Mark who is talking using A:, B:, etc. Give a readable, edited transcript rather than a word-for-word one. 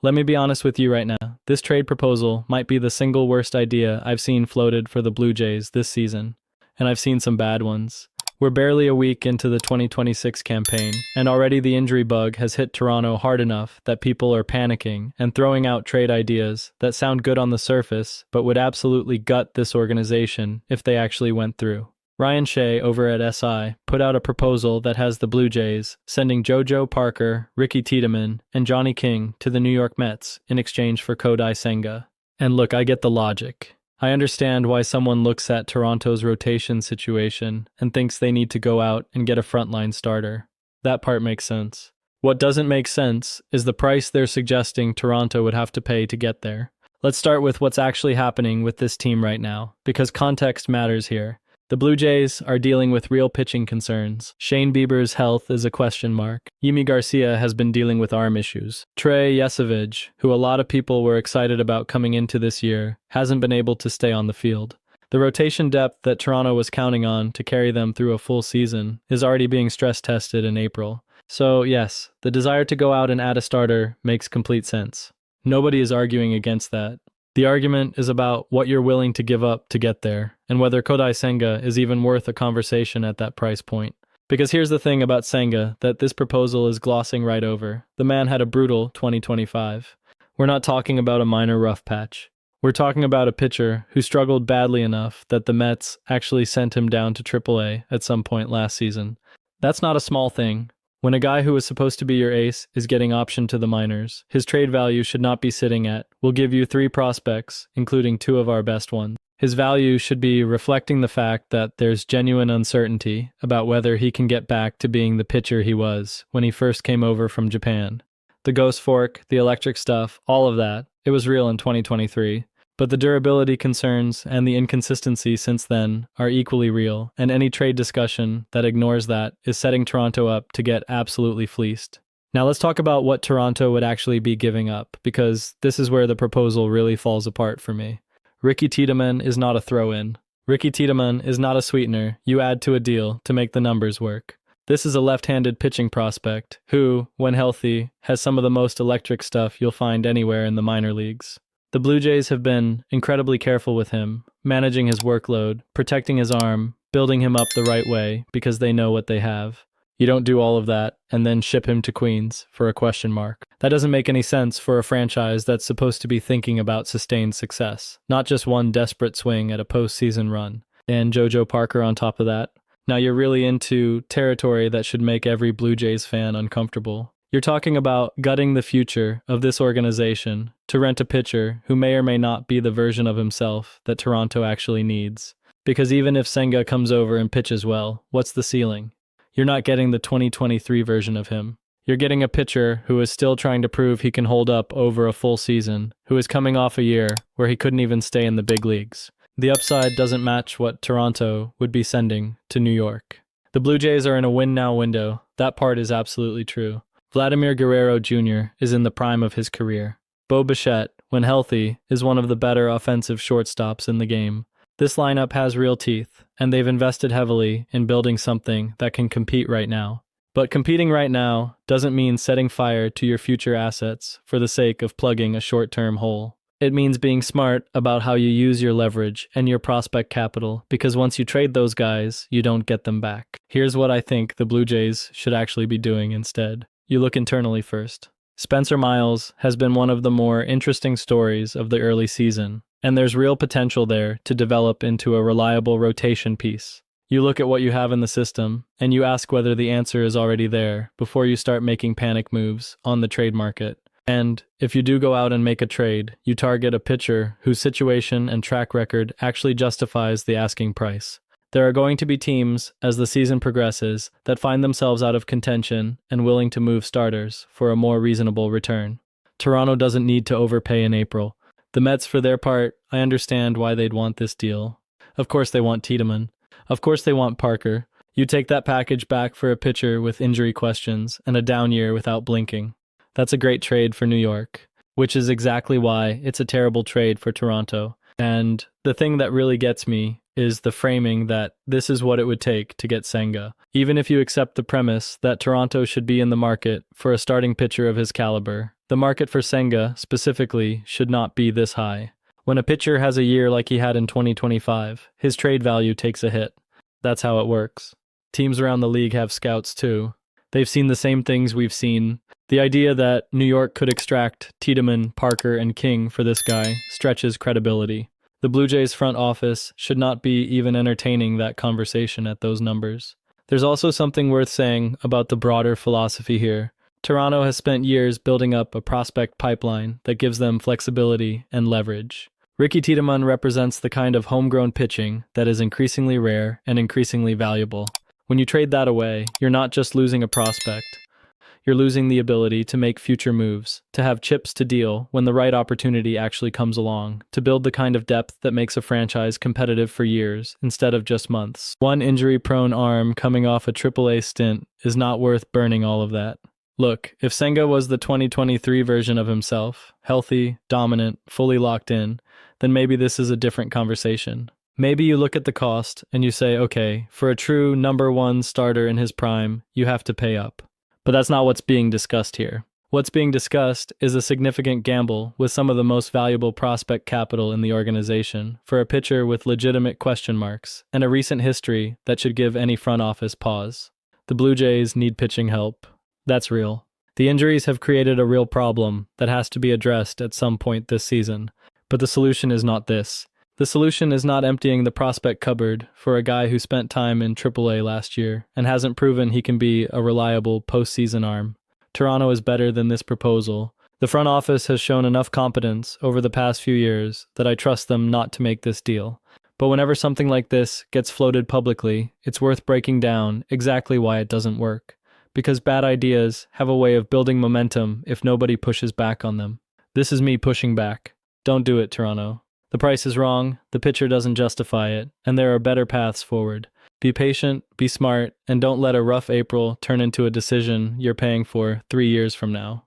A: Let me be honest with you right now. This trade proposal might be the single worst idea I've seen floated for the Blue Jays this season, and I've seen some bad ones. We're barely a week into the 2026 campaign, and already the injury bug has hit Toronto hard enough that people are panicking and throwing out trade ideas that sound good on the surface but would absolutely gut this organization if they actually went through. Ryan Shea over at SI put out a proposal that has the Blue Jays sending JoJo Parker, Ricky Tiedemann, and Johnny King to the New York Mets in exchange for Kodai Senga. And look, I get the logic. I understand why someone looks at Toronto's rotation situation and thinks they need to go out and get a frontline starter. That part makes sense. What doesn't make sense is the price they're suggesting Toronto would have to pay to get there. Let's start with what's actually happening with this team right now, because context matters here. The Blue Jays are dealing with real pitching concerns. Shane Bieber's health is a question mark. Yimi Garcia has been dealing with arm issues. Trey Yesevich, who a lot of people were excited about coming into this year, hasn't been able to stay on the field. The rotation depth that Toronto was counting on to carry them through a full season is already being stress tested in April. So yes, the desire to go out and add a starter makes complete sense. Nobody is arguing against that. The argument is about what you're willing to give up to get there, and whether Kodai Senga is even worth a conversation at that price point. Because here's the thing about Senga that this proposal is glossing right over. The man had a brutal 2025. We're not talking about a minor rough patch. We're talking about a pitcher who struggled badly enough that the Mets actually sent him down to AAA at some point last season. That's not a small thing. When a guy who was supposed to be your ace is getting optioned to the minors, his trade value should not be sitting at, "We'll give you 3 prospects, including 2 of our best ones." His value should be reflecting the fact that there's genuine uncertainty about whether he can get back to being the pitcher he was when he first came over from Japan. The ghost fork, the electric stuff, all of that, it was real in 2023. But the durability concerns and the inconsistency since then are equally real, and any trade discussion that ignores that is setting Toronto up to get absolutely fleeced. Now let's talk about what Toronto would actually be giving up, because this is where the proposal really falls apart for me. Ricky Tiedemann is not a throw-in. Ricky Tiedemann is not a sweetener you add to a deal to make the numbers work. This is a left-handed pitching prospect who, when healthy, has some of the most electric stuff you'll find anywhere in the minor leagues. The Blue Jays have been incredibly careful with him, managing his workload, protecting his arm, building him up the right way because they know what they have. You don't do all of that and then ship him to Queens for a question mark. That doesn't make any sense for a franchise that's supposed to be thinking about sustained success, not just one desperate swing at a postseason run. And JoJo Parker on top of that. Now you're really into territory that should make every Blue Jays fan uncomfortable. You're talking about gutting the future of this organization to rent a pitcher who may or may not be the version of himself that Toronto actually needs. Because even if Senga comes over and pitches well, what's the ceiling? You're not getting the 2023 version of him. You're getting a pitcher who is still trying to prove he can hold up over a full season, who is coming off a year where he couldn't even stay in the big leagues. The upside doesn't match what Toronto would be sending to New York. The Blue Jays are in a win-now window. That part is absolutely true. Vladimir Guerrero Jr. is in the prime of his career. Bo Bichette, when healthy, is one of the better offensive shortstops in the game. This lineup has real teeth, and they've invested heavily in building something that can compete right now. But competing right now doesn't mean setting fire to your future assets for the sake of plugging a short-term hole. It means being smart about how you use your leverage and your prospect capital, because once you trade those guys, you don't get them back. Here's what I think the Blue Jays should actually be doing instead. You look internally first. Spencer Miles has been one of the more interesting stories of the early season, and there's real potential there to develop into a reliable rotation piece. You look at what you have in the system, and you ask whether the answer is already there before you start making panic moves on the trade market. And if you do go out and make a trade, you target a pitcher whose situation and track record actually justifies the asking price. There are going to be teams, as the season progresses, that find themselves out of contention and willing to move starters for a more reasonable return. Toronto doesn't need to overpay in April. The Mets, for their part, I understand why they'd want this deal. Of course they want Tiedemann. Of course they want Parker. You take that package back for a pitcher with injury questions and a down year without blinking. That's a great trade for New York, which is exactly why it's a terrible trade for Toronto. And the thing that really gets me is the framing that this is what it would take to get Senga. Even if you accept the premise that Toronto should be in the market for a starting pitcher of his caliber, The market for Senga, specifically, should not be this high. When a pitcher has a year like he had in 2025, his trade value takes a hit. That's how it works. Teams around the league have scouts too. They've seen the same things we've seen. The idea that New York could extract Tiedemann, Parker, and King for this guy stretches credibility. The Blue Jays front office should not be even entertaining that conversation at those numbers. There's also something worth saying about the broader philosophy here. Toronto has spent years building up a prospect pipeline that gives them flexibility and leverage. Ricky Tiedemann represents the kind of homegrown pitching that is increasingly rare and increasingly valuable. When you trade that away, you're not just losing a prospect. You're losing the ability to make future moves, to have chips to deal when the right opportunity actually comes along, to build the kind of depth that makes a franchise competitive for years instead of just months. One injury-prone arm coming off a AAA stint is not worth burning all of that. Look, if Senga was the 2023 version of himself, healthy, dominant, fully locked in, then maybe this is a different conversation. Maybe you look at the cost and you say, okay, for a true number one starter in his prime, you have to pay up. But that's not what's being discussed here. What's being discussed is a significant gamble with some of the most valuable prospect capital in the organization for a pitcher with legitimate question marks and a recent history that should give any front office pause. The Blue Jays need pitching help. That's real. The injuries have created a real problem that has to be addressed at some point this season. But the solution is not this. The solution is not emptying the prospect cupboard for a guy who spent time in AAA last year and hasn't proven he can be a reliable postseason arm. Toronto is better than this proposal. The front office has shown enough competence over the past few years that I trust them not to make this deal. But whenever something like this gets floated publicly, it's worth breaking down exactly why it doesn't work. Because bad ideas have a way of building momentum if nobody pushes back on them. This is me pushing back. Don't do it, Toronto. The price is wrong, the pitcher doesn't justify it, and there are better paths forward. Be patient, be smart, and don't let a rough April turn into a decision you're paying for 3 years from now.